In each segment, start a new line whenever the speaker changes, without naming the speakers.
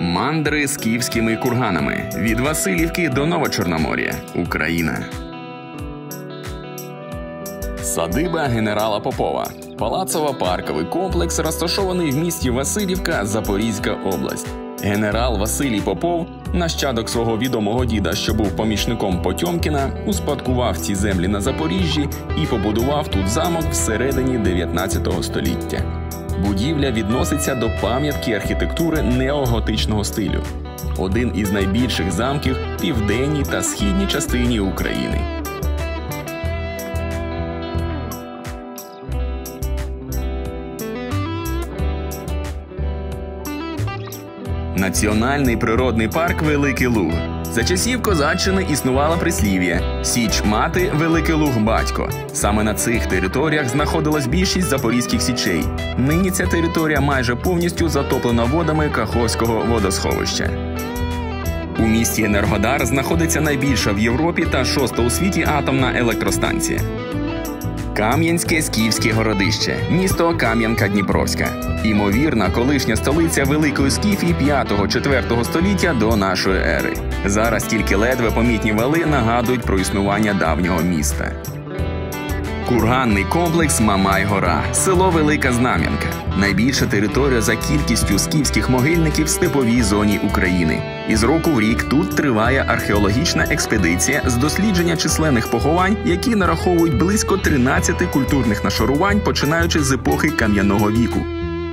Мандри скіфськими курганами. Від Василівки до Новочорномор'я. Україна. Садиба генерала Попова. Палацово-парковий комплекс розташований в місті Василівка, Запорізька область. Генерал Василій Попов, нащадок свого відомого діда, що був помічником Потьомкіна, успадкував ці землі на Запоріжжі і побудував тут замок всередині 19 століття. Будівля відноситься до пам'ятки архітектури неоготичного стилю. Один із найбільших замків в південній та східній частині України. Національний природний парк Великий Луг. За часів козаччини існувало прислів'я «Січ мати, Великий Луг батько». Саме на цих територіях знаходилась більшість запорізьких січей. Нині ця територія майже повністю затоплена водами Каховського водосховища. У місті Енергодар знаходиться найбільша в Європі та шоста у світі атомна електростанція. Кам'янське скіфське городище, місто Кам'янка-Дніпровська. Імовірна колишня столиця Великої Скіфії 5-4 століття до нашої ери. Зараз тільки ледве помітні вали нагадують про існування давнього міста. Курганний комплекс Мамай-Гора, село Велика Знам'янка. Найбільша територія за кількістю скіфських могильників в степовій зоні України. Із року в рік тут триває археологічна експедиція з дослідження численних поховань, які нараховують близько 13 культурних нашарувань, починаючи з епохи Кам'яного віку.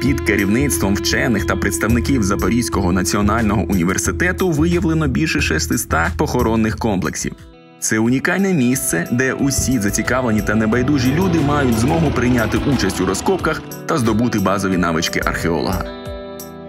Під керівництвом вчених та представників Запорізького національного університету виявлено більше 600 похоронних комплексів. Це унікальне місце, де усі зацікавлені та небайдужі люди мають змогу прийняти участь у розкопках та здобути базові навички археолога.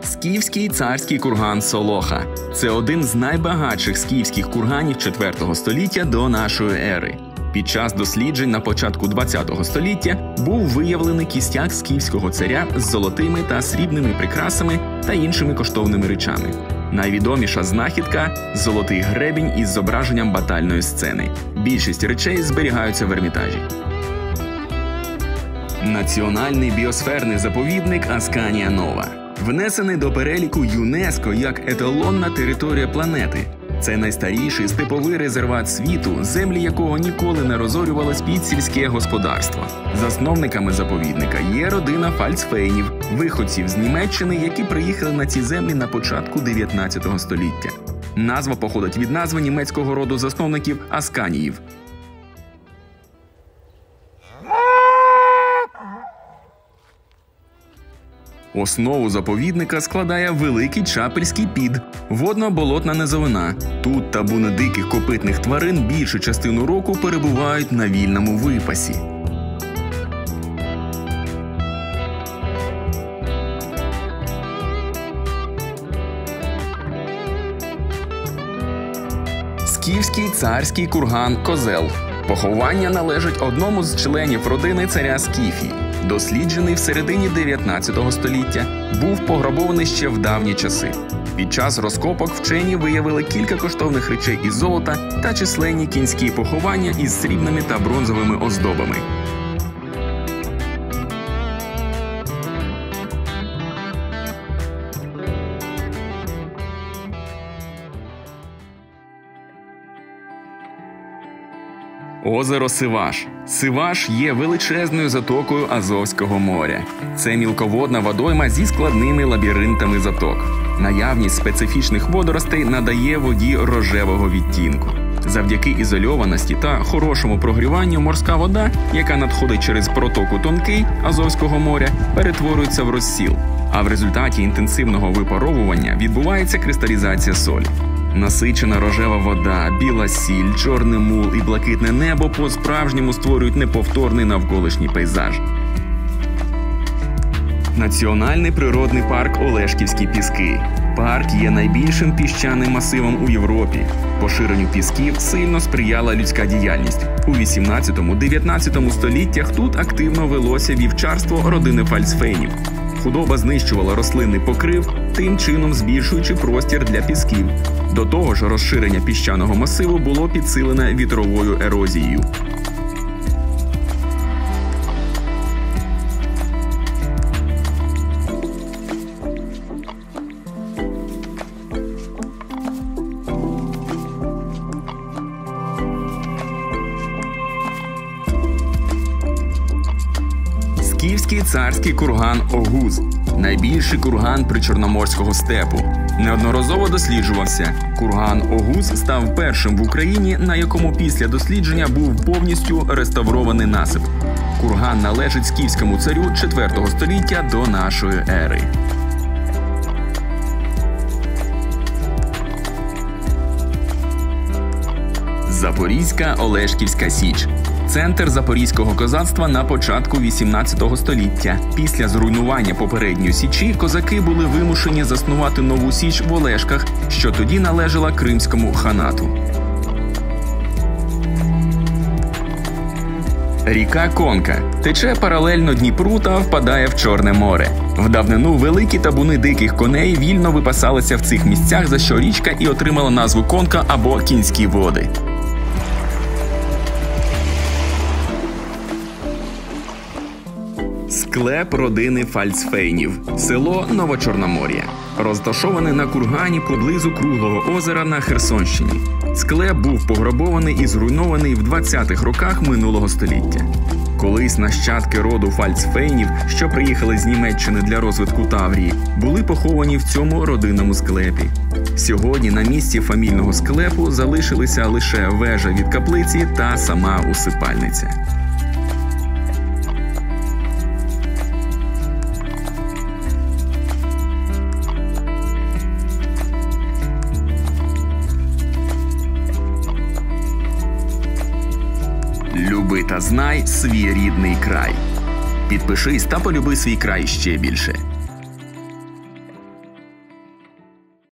Скіфський царський курган Солоха – це один з найбагатших скіфських курганів 4 століття до нашої ери. Під час досліджень на початку 20 століття був виявлений кістяк скіфського царя з золотими та срібними прикрасами та іншими коштовними речами. Найвідоміша знахідка – золотий гребінь із зображенням батальної сцени. Більшість речей зберігаються в Ермітажі. Національний біосферний заповідник Асканія Нова. Внесений до переліку ЮНЕСКО як еталонна територія планети. Це найстаріший степовий резерват світу, землі якого ніколи не розорювалось під сільське господарство. Засновниками заповідника є родина Фальцфейнів, виходців з Німеччини, які приїхали на ці землі на початку 19 століття. Назва походить від назви німецького роду засновників Асканіїв. Основу заповідника складає великий Чапельський під – водно-болотна низовина. Тут табуни диких копитних тварин більшу частину року перебувають на вільному випасі. Скіфський царський курган Козел. Поховання належить одному з членів родини царя Скіфії. Досліджений в середині 19 століття, був пограбований ще в давні часи. Під час розкопок вчені виявили кілька коштовних речей із золота та численні кінські поховання із срібними та бронзовими оздобами. Озеро Сиваш. Сиваш є величезною затокою Азовського моря. Це мілководна водойма зі складними лабіринтами заток. Наявність специфічних водоростей надає воді рожевого відтінку. Завдяки ізольованості та хорошому прогріванню морська вода, яка надходить через протоку Тонкий Азовського моря, перетворюється в розсіл. А в результаті інтенсивного випаровування відбувається кристалізація солі. Насичена рожева вода, біла сіль, чорний мул і блакитне небо по-справжньому створюють неповторний навколишній пейзаж. Національний природний парк Олешківські піски. Парк є найбільшим піщаним масивом у Європі. Поширенню пісків сильно сприяла людська діяльність. У 18-19 століттях тут активно велося вівчарство родини Фальцфейнів. Худоба знищувала рослинний покрив, тим чином збільшуючи простір для пісків. До того ж, розширення піщаного масиву було підсилене вітровою ерозією. швейцарський курган Огуз – найбільший курган причорноморського степу. Неодноразово досліджувався. Курган Огуз став першим в Україні, на якому після дослідження був повністю реставрований насип. Курган належить скіфському царю 4 століття до нашої ери. Запорізька Олешківська Січ – центр запорізького козацтва на початку 18 століття. Після зруйнування попередньої січі козаки були вимушені заснувати нову січ в Олешках, що тоді належала Кримському ханату. Ріка Конка тече паралельно Дніпру та впадає в Чорне море. В давнину великі табуни диких коней вільно випасалися в цих місцях, за що річка і отримала назву Конка або Кінські води. Склеп родини Фальцфейнів, село Новочорномор'я. Розташований на кургані поблизу Круглого озера на Херсонщині. Склеп був пограбований і зруйнований в 20-х роках минулого століття. Колись нащадки роду Фальцфейнів, що приїхали з Німеччини для розвитку Таврії, були поховані в цьому родинному склепі. Сьогодні на місці фамільного склепу залишилися лише вежа від каплиці та сама усипальниця. Люби та знай свій рідний край. Підпишись та полюби свій край ще більше.